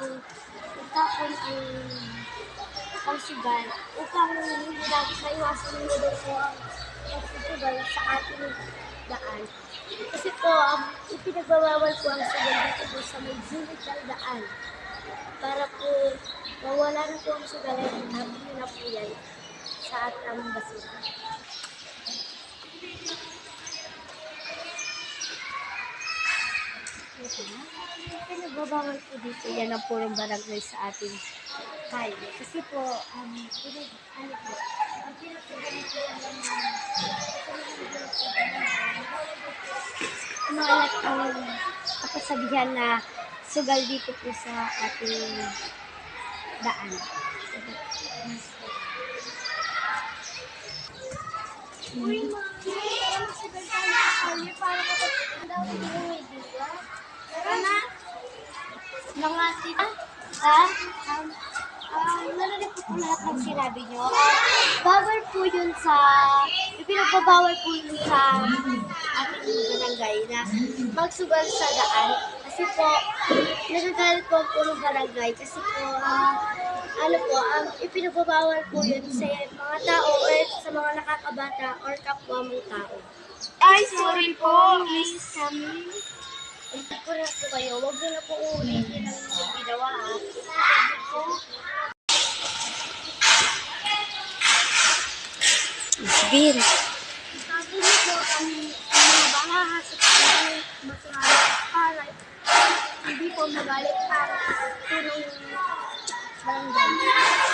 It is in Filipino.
itapon ang sugal upang hindi natin maiwasan nyo daw po ang pagsusugal sa ating daan. Kasi po, ipinagbabawal po ang sugal dito po sa may gilid ng daan. Para po mawala na po ang sugal at itapon nyo na po yan sa atang basura. Pinagbabawal po dito yan ang purong barangay sa ating highway. Kasi po, ang maalat ang kapasabihan na sugal dito po sa ating daan. Uy, sugal tayo para kapag na mga tita, narinig po lahat ng sinabi nyo. Bawal po yun sa, ipinagbabawal po yun sa ating barangay na magsugal sa daan. Kasi po, nagagalit po ang puro barangay. Kasi po, ang ipinagbabawal po yun sa mga tao or sa mga nakakabata or kapwa mong tao. Ay, sorry po, Miss Sammy. Pagko na po kayo, huwag nyo na po ulitin ang inyong ginawa, ha? Bin. Sabi niyo po, ang mga bahaha sa pagkakas masarap para hindi po magalit para tulong barangay.